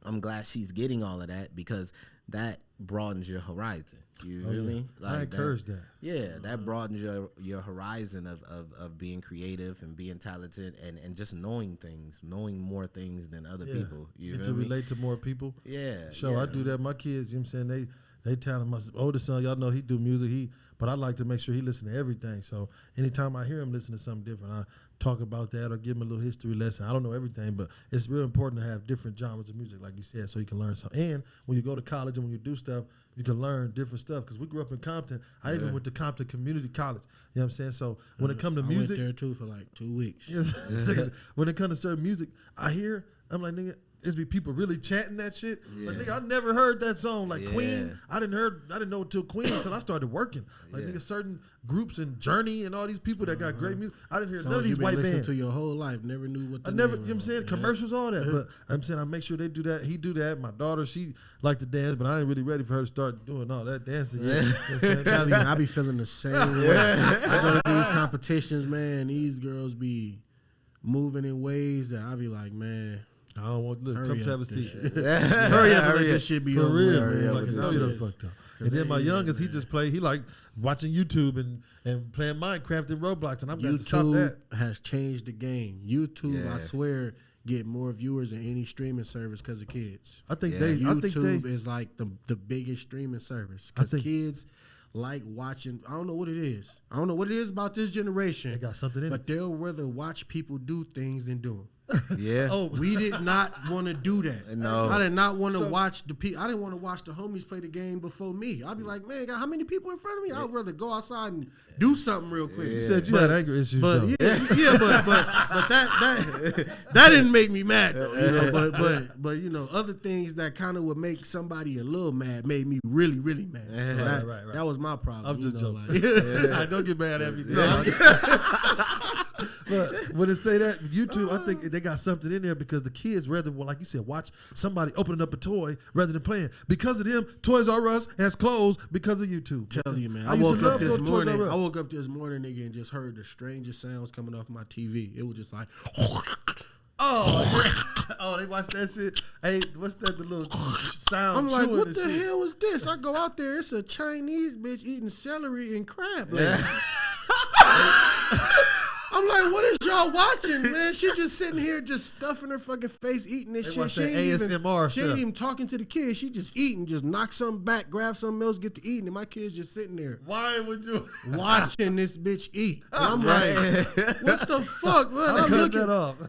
Speaker 2: I'm glad she's getting all of that because that broadens your horizon. You feel me? Like
Speaker 1: I encourage that.
Speaker 2: Yeah, that broadens your horizon of being creative and being talented and just knowing more things than other people. You
Speaker 1: Get
Speaker 2: feel
Speaker 1: to
Speaker 2: me?
Speaker 1: relate to more people.
Speaker 2: Yeah.
Speaker 1: So
Speaker 2: yeah.
Speaker 1: I do that. My kids, you know what I'm saying, they talented. My oldest son, y'all know he do music. But I like to make sure he listen to everything. So anytime I hear him listen to something different, I talk about that or give him a little history lesson. I don't know everything, but it's real important to have different genres of music, like you said, so you can learn something. And when you go to college and when you do stuff, you can learn different stuff. Because we grew up in Compton. I even went to Compton Community College. You know what I'm saying? So when it comes to music.
Speaker 3: I went there too for like 2 weeks.
Speaker 1: When it comes to certain music, I'm like, nigga, it's be people really chanting that shit. Like, nigga, I never heard that song. Like Queen, I didn't know until Queen until I started working. Like nigga, certain groups and Journey and all these people that got great music. I didn't hear none of these white bands.
Speaker 3: To your whole life, never knew what.
Speaker 1: I never, you know what I'm saying, commercials, all that. But I'm saying I make sure they do that. He do that. My daughter, she like to dance, but I ain't really ready for her to start doing all that dancing yet. You know what I'm saying?
Speaker 3: I be feeling the same way. I go to these competitions, man. These girls be moving in ways that I be like, man.
Speaker 1: I don't want to come have a seat.
Speaker 3: Hurry up and let this shit be
Speaker 1: For
Speaker 3: over.
Speaker 1: real,
Speaker 3: with,
Speaker 1: man.
Speaker 3: man.
Speaker 1: Like, I done fucked up. And then my youngest, he just play. He like watching YouTube and playing Minecraft and Roblox, and I'm going to stop that.
Speaker 3: YouTube has changed the game. YouTube, I swear, get more viewers than any streaming service because of kids.
Speaker 1: I think
Speaker 3: YouTube is like the biggest streaming service because kids like watching. I don't know what it is. I don't know what it is about this generation.
Speaker 1: They got something in
Speaker 3: but
Speaker 1: it.
Speaker 3: they'll rather watch people do things than do them.
Speaker 2: Yeah.
Speaker 3: Oh, we did not want to do that.
Speaker 2: No.
Speaker 3: I did not want to watch I didn't want to watch the homies play the game before me. I'd be like, man, got how many people in front of me? I'd rather go outside and do something real quick.
Speaker 1: You said you had anger issues,
Speaker 3: but
Speaker 1: though.
Speaker 3: but that didn't make me mad though. You know, but you know, other things that kind of would make somebody a little mad made me really, really mad. So
Speaker 1: Right.
Speaker 3: that was my problem.
Speaker 1: I'm just joking.
Speaker 3: Like,
Speaker 1: Don't get mad at me. But when they say that, YouTube, I think they got something in there because the kids rather, well, like you said, watch somebody opening up a toy rather than playing. Because of them, Toys R Us has closed because of YouTube.
Speaker 3: Tell you, man.
Speaker 1: I
Speaker 3: I
Speaker 1: used to
Speaker 3: woke
Speaker 1: love
Speaker 3: up this
Speaker 1: going to Toys R
Speaker 3: morning.
Speaker 1: Us.
Speaker 3: I woke up this morning, nigga, and just heard the strangest sounds coming off my TV. It was just like,
Speaker 1: Oh, they watch that shit. Hey, what's that? The little sound.
Speaker 3: I'm like,
Speaker 1: chewing
Speaker 3: what
Speaker 1: and
Speaker 3: the
Speaker 1: shit.
Speaker 3: hell is this? I go out there, it's a Chinese bitch eating celery and crab legs. I'm like, what is y'all watching, man? She just sitting here, just stuffing her fucking face, eating this shit. She ain't even talking to the kids. She just eating, just knock something back, grab something else, get to eating, and my kids just sitting there.
Speaker 1: Why would you
Speaker 3: watching this bitch eat? And I'm like, what the fuck, man?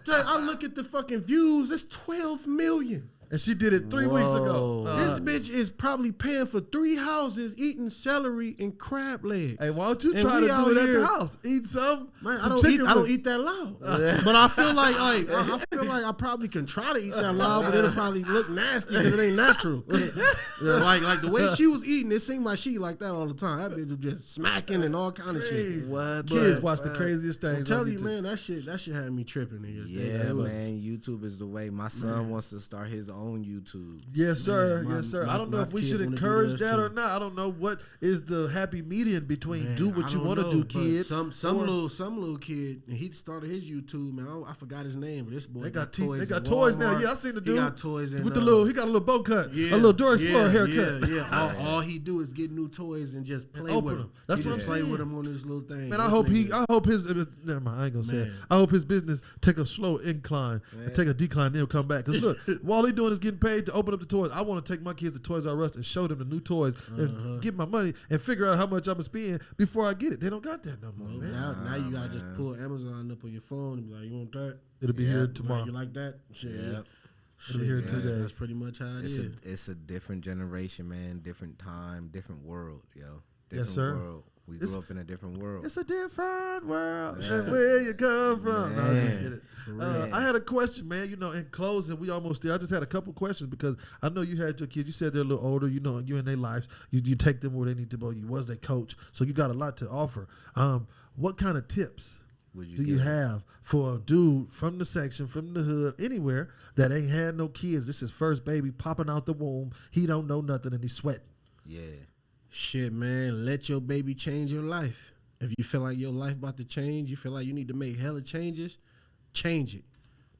Speaker 3: I look at the fucking views. It's 12 million.
Speaker 1: And she did it 3 weeks ago.
Speaker 3: This bitch is probably paying for 3 houses, eating celery and crab legs.
Speaker 1: Hey, why don't you try to do it at the house? Eat some.
Speaker 3: Man, I don't eat that loud. But I feel like I probably can try to eat that loud, but it'll probably look nasty because it ain't natural. like the way she was eating, it seemed like she like that all the time. That bitch was just smacking and all kind of shit.
Speaker 1: What? Kids watch the craziest things.
Speaker 3: I'm telling you, man, that shit had me tripping.
Speaker 2: Yeah, man, YouTube is the way. My son wants to start his own YouTube.
Speaker 1: Yes, sir. I don't know if we should encourage that or not. I don't know what is the happy median between do what you want to do, kid.
Speaker 3: Some little kid, and he started his YouTube. Man, I forgot his name, but this boy
Speaker 1: they got toys now. Yeah, I seen the dude.
Speaker 3: He got toys
Speaker 1: with the little. He got a little bow cut, a little Dora Explorer haircut.
Speaker 3: Yeah. All he do is get new toys and just play with them.
Speaker 1: That's what I'm saying.
Speaker 3: Play with him on this little thing.
Speaker 1: Man, I hope his. Never mind. I ain't gonna say it. I hope his business take a slow incline, and take a decline, then he'll come back. Because look, while he doing is getting paid to open up the toys. I want to take my kids to Toys R Us and show them the new toys and get my money and figure out how much I'm gonna spend before I get it. They don't got that no more, man.
Speaker 3: Now you gotta just pull Amazon up on your phone and be like, you want that?
Speaker 1: It'll be here tomorrow.
Speaker 3: You like that? Shit.
Speaker 2: Yep.
Speaker 3: It'll be here 2 days. That's pretty much how it is.
Speaker 2: It's a different generation, man. Different time, different world, yo.
Speaker 1: Yes, sir.
Speaker 2: World. We grew up in a different world.
Speaker 1: It's a different world. And where you come from. I had a question, man. You know, in closing, we almost there. I just had a couple questions because I know you had your kids. You said they're a little older. You know, you're in their lives. You take them where they need to go. You was their coach. So you got a lot to offer. What kind of tips do you have for a dude from the section, from the hood, anywhere that ain't had no kids? This is first baby popping out the womb. He don't know nothing and he's sweating.
Speaker 2: Yeah.
Speaker 3: Shit, man, let your baby change your life. If you feel like your life about to change, you feel like you need to make hella changes, change it.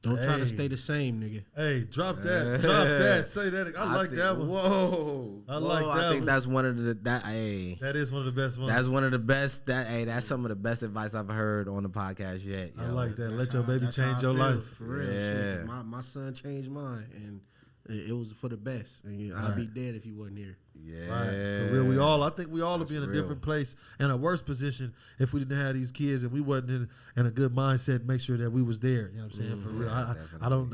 Speaker 3: Don't try to stay the same, nigga.
Speaker 1: Hey, drop that. Say that. I like that one.
Speaker 2: Whoa.
Speaker 1: I like that one.
Speaker 2: I think that's one of the
Speaker 1: that is one of the best ones.
Speaker 2: That's one of the best. That's some of the best advice I've heard on the podcast yet.
Speaker 1: I like that. Let your baby change your life.
Speaker 3: For real. Yeah. Shit. My son changed mine, and it was for the best. And I'd be dead if he wasn't here.
Speaker 2: Yeah,
Speaker 1: right. For real. I think we all would be in a different place and a worse position if we didn't have these kids and we wasn't in a good mindset. Make sure that we was there. You know what I'm saying? For real. I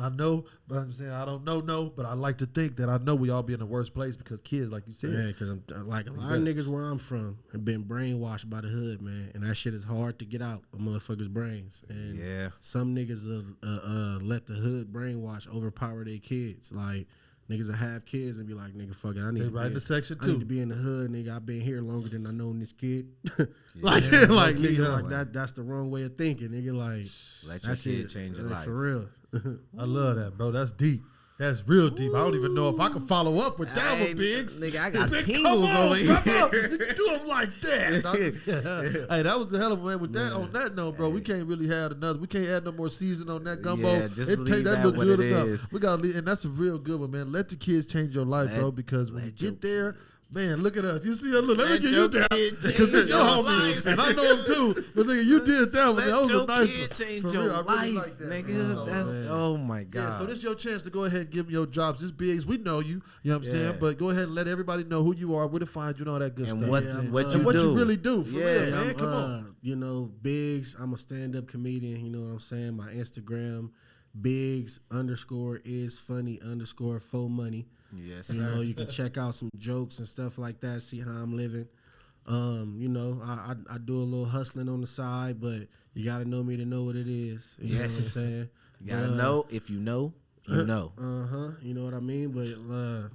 Speaker 1: know, but I'm saying I don't know, but I like to think that I know we all be in a worse place because kids, like you said.
Speaker 3: Yeah, because I'm like a lot of niggas where I'm from have been brainwashed by the hood, man, and that shit is hard to get out of motherfuckers' brains. And some niggas let the hood brainwash overpower their kids, like. Niggas that have kids and be like, nigga, fuck it. I need to be in the hood, nigga. I've been here longer than I known this kid. Nigga, that's the wrong way of thinking, nigga. Like,
Speaker 2: let your kid change your life.
Speaker 3: For real.
Speaker 1: I love that, bro. That's deep. That's real deep. I don't even know if I can follow up with that one, Biggs.
Speaker 2: Nigga, I got tingles over here.
Speaker 1: Do them like that. Hey, that was the hell of a man. With that, on that note, bro, we can't really have another. We can't add no more season on that gumbo.
Speaker 2: Yeah, just leave that look good enough.
Speaker 1: We gotta leave, and that's a real good one, man. Let the kids change your life, bro, because when you get there. Man, look at us. You see us. Look, let me get you down. Because that's your homie. And I know him too. But nigga, you did that one. That was a nice one.
Speaker 2: Change your life, like that, nigga. Oh my God.
Speaker 1: Yeah, so this is your chance to go ahead and give them your drops. This Biggs, we know you. You know what I'm saying? But go ahead and let everybody know who you are, where to find you, and all that good
Speaker 2: and
Speaker 1: stuff.
Speaker 2: What you
Speaker 1: really do. For real, man. Come on.
Speaker 3: You know, Biggs, I'm a stand-up comedian. You know what I'm saying? My Instagram, Biggs_is_funny_4money.
Speaker 2: Yes,
Speaker 3: you know, you can check out some jokes and stuff like that, see how I'm living. You know, I do a little hustling on the side, but you got to know me to know what it is. You know what I'm saying?
Speaker 2: You got to know. If you know, you know.
Speaker 3: You know what I mean? But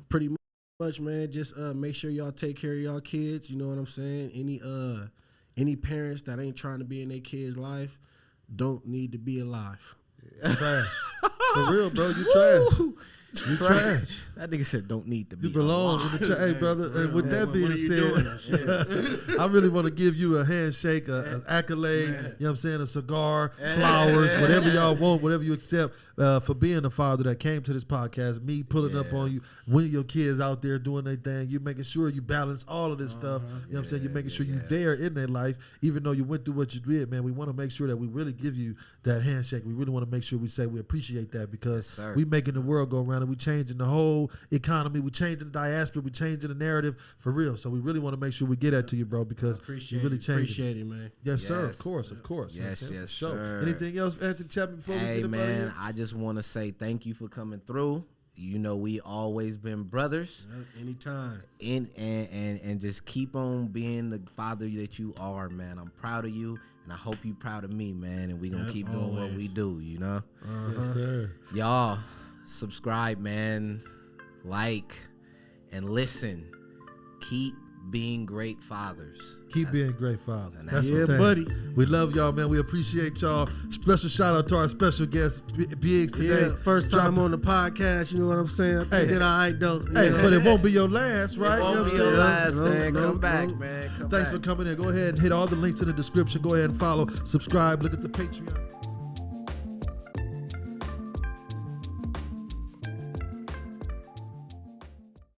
Speaker 3: pretty much, man, just make sure y'all take care of y'all kids. You know what I'm saying? Any parents that ain't trying to be in their kids' life don't need to be alive.
Speaker 1: Trash. For real, bro. You trash. You trash.
Speaker 2: That nigga said don't need to be.
Speaker 1: You belong in the Hey, brother. And with that being said, I really want to give you a handshake, an accolade, you know what I'm saying, a cigar, flowers, whatever y'all want, whatever you accept for being the father that came to this podcast, me pulling up on you, when your kids out there doing their thing, you making sure you balance all of this stuff, you know what I'm saying, you're making sure you're there in their life, even though you went through what you did, man. We want to make sure that we really give you that handshake. We really want to make sure we say we appreciate that because we making the world go around and we changing the whole economy, we changing the diaspora, we changing the narrative for real. So we really want to make sure we get that to you, bro, because you really changed.
Speaker 3: Appreciate it, man.
Speaker 1: Yes, sir. Of course.
Speaker 2: Yes,
Speaker 1: sir. Anything else, Anthony Chapman? Before we get
Speaker 2: man, I just want to say thank you for coming through. You know, we always been brothers.
Speaker 3: Anytime.
Speaker 2: And just keep on being the father that you are, man. I'm proud of you, and I hope you proud of me, man. And we gonna keep doing what we do, you know.
Speaker 1: Yes, sir.
Speaker 2: Y'all, subscribe, man. Like and listen. Keep being great fathers.
Speaker 1: Keep being great fathers. That's
Speaker 3: yeah,
Speaker 1: what
Speaker 3: buddy.
Speaker 1: We love y'all, man. We appreciate y'all. Special shout out to our special guest, Biggs, today.
Speaker 3: Yeah, first time on the podcast, you know what I'm saying?
Speaker 1: Hey,
Speaker 3: did all right, though.
Speaker 1: Hey, but it won't be your last, right?
Speaker 2: It won't be your last, man. Come back, man.
Speaker 1: Thanks for coming in. Go ahead and hit all the links in the description. Go ahead and follow, subscribe, look at the Patreon.